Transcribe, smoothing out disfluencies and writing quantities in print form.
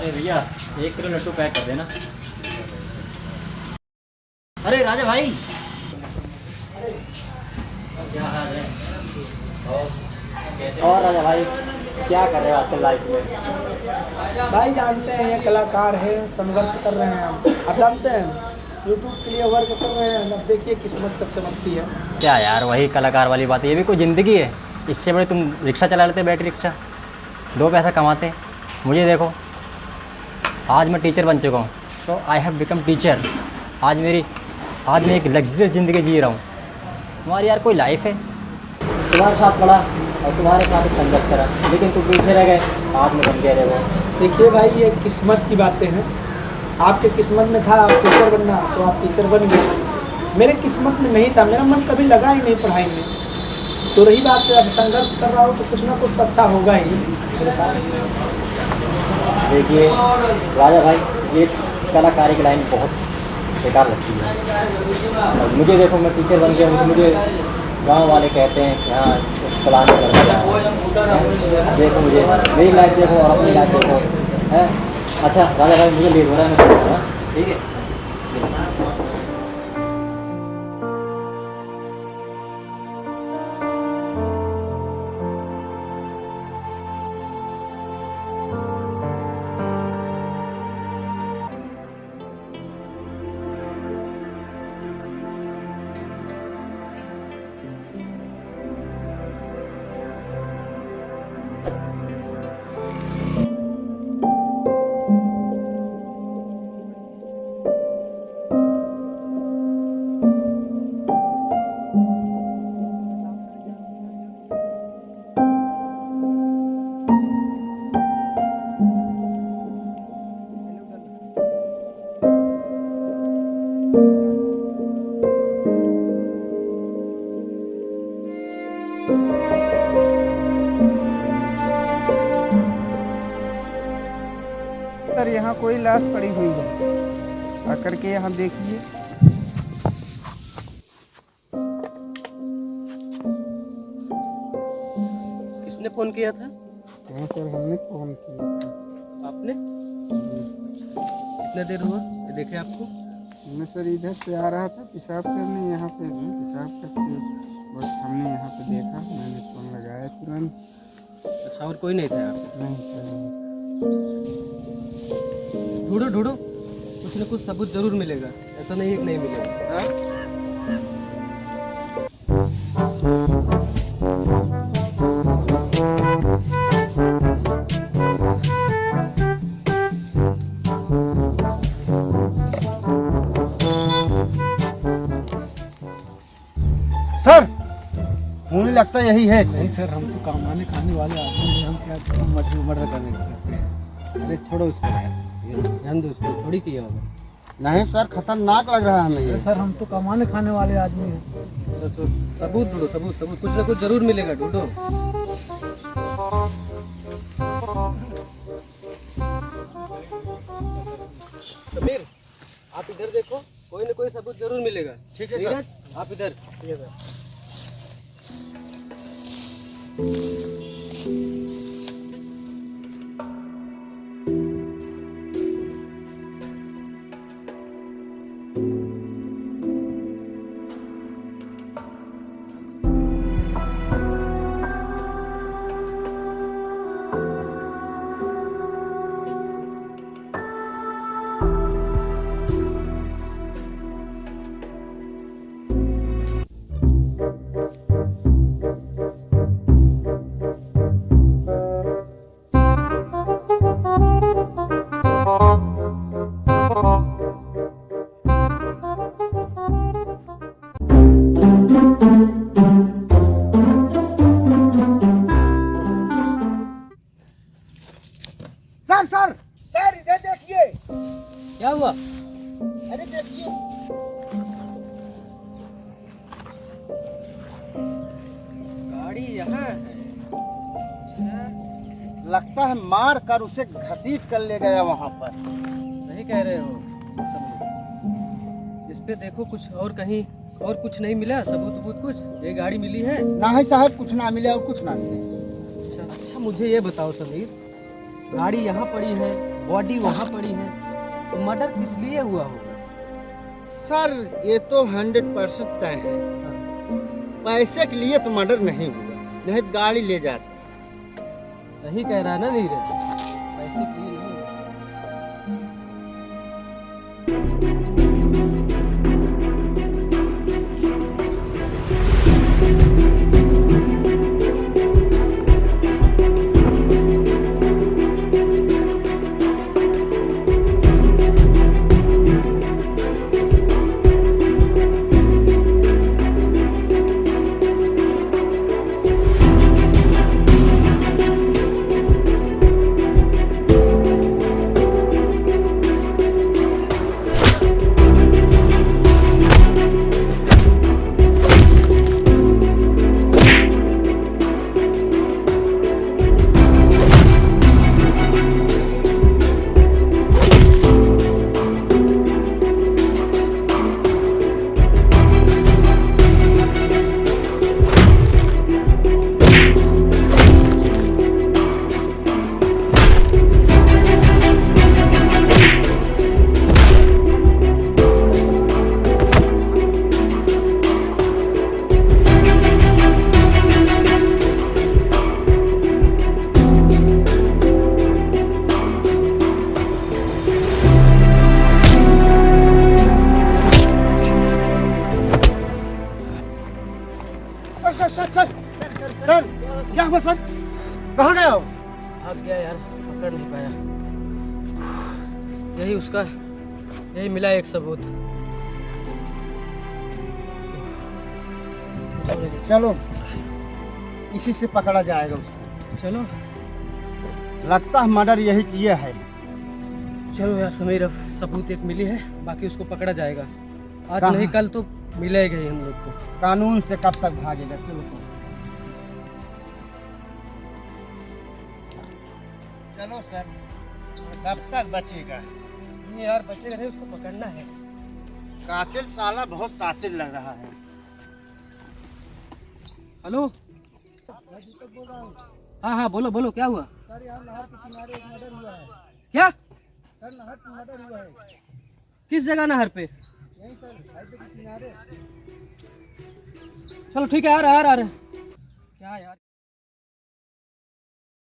अरे भैया 1 kilo Laddu pack कर देना। अरे राजा भाई, क्या हाल है? और राजा भाई क्या कर रहे हो आजकल लाइफ में? भाई जानते हैं ये कलाकार है, संघर्ष कर रहे हैं हम। आप जानते हैं यूट्यूब के लिए वर्क कर रहे हैं। अब देखिए किस्मत कब चमकती है। क्या यार, वही कलाकार वाली बात है। ये भी कोई ज़िंदगी है? इससे बड़े तुम रिक्शा चला लेते, बैटरी रिक्शा, 2 पैसा कमाते। मुझे देखो, आज मैं टीचर बन चुका हूँ। तो आई हैव बिकम टीचर। आज मैं एक लग्जरियस ज़िंदगी जी रहा हूँ। तुम्हारी यार कोई लाइफ है? तुम्हारे साथ पढ़ा और तुम्हारे साथ संघर्ष करा, लेकिन तुम पीछे रह गए, आज में बन गए रहे हो। देखिए भाई, ये किस्मत की बातें हैं। आपके किस्मत में था आप टीचर बनना, तो आप टीचर बन गए। मेरे किस्मत में नहीं था, मेरा मन कभी लगा ही नहीं पढ़ाई में। तो रही बात है, अब संघर्ष कर रहा हूँ तो कुछ ना कुछ तो अच्छा होगा ही मेरे साथ। देखिए राजा भाई, ये कलाकारी की लाइन बहुत बेकार लगती है। और मुझे देखो, मैं टीचर बन गया हूँ तो मुझे गांव वाले कहते हैं कि हाँ फलाने करना है। देखो मुझे, मेरी लाइफ देखो और अपनी लाइफ देखो, है। अच्छा राजा भाई, मुझे लेट हो रहा है, मैं चलता हूँ। ठीक है। सर यहाँ कोई लाश पड़ी हुई है, आकर के यहाँ देखिए। किसने फोन किया था? हाँ सर, हमने फोन किया था। आपने? कितना देर हुआ ये देखे आपको? मैं सर इधर से आ रहा था पेशाब करने, यहाँ पे पेशाब करते बस हमने यहाँ पे देखा, मैंने फोन लगाया तुरंत। अच्छा, और कोई नहीं था यहाँ पे? नहीं सर। ढूंढो ढूंढो, कुछ न कुछ सबूत जरूर मिलेगा, ऐसा नहीं है कि नहीं मिलेगा। हाँ? सर मुझे लगता यही है। नहीं सर, हम तो कमाने खाने वाले आदमी हैं, हम क्या मर्डर करने सकते हैं। अरे छोड़ो उसको यार, ये ध्यान दो उसको, थोड़ी किया होगा। नहीं सर, खतरनाक लग रहा है हमें ये। सर हम तो कमाने खाने वाले आदमी हैं। तो सबूत ढूंढो, सबूत कुछ ना कुछ जरूर मिलेगा, ढूंढो। समीर, आप इधर देखो, कोई ना कोई सबूत जरूर मिलेगा। ठीक है सर। आप इधर। ठीक है सर। सर सर सर इधर देखिए। क्या हुआ? अरे देखिए, गाड़ी यहाँ है। लगता है मार कर उसे घसीट कर ले गया वहाँ पर। सही कह रहे हो सब। इस पे देखो, कुछ और कहीं और कुछ नहीं मिला सबूत कुछ? ये गाड़ी मिली है? ना ही साहब, कुछ ना मिले और कुछ ना मिले। अच्छा, मुझे ये बताओ समीर, गाड़ी यहाँ पड़ी है, बॉडी वहाँ पड़ी है, तो मर्डर किस लिए हुआ होगा? सर ये तो 100% तय है, पैसे के लिए तो मर्डर नहीं हुआ, नहीं तो गाड़ी ले जाता। सही कह रहा है ना नीरज, पैसे के लिए नहीं हुआ। सर क्या हुआ सर? कहाँ गए हो? भाग गया यार, पकड़ नहीं पाया। यही उसका, यही मिला एक सबूत। चलो इसी से पकड़ा जाएगा उसको। चलो लगता है मर्डर यही किया है। चलो यार समीर, अब सबूत एक मिली है, बाकी उसको पकड़ा जाएगा। आज कहाँ? नहीं कल तो मिलेगा ही हम लोग को। कानून से कब तक भागेगा? चलो चलो सर, कब तक बचेगा? नहीं यार बचेगा नहीं, उसको पकड़ना है। कातिल साला बहुत शातिर लग रहा है। हेलो, हाँ हाँ बोलो बोलो, क्या हुआ? सर यहाँ नहर के किनारे एक मर्डर हुआ है। क्या? सर नहर पे मर्डर हुआ है। किस जगह नहर पे? यहीं सर हाईवे के किनारे। चलो ठीक है, आ रहा क्या यार।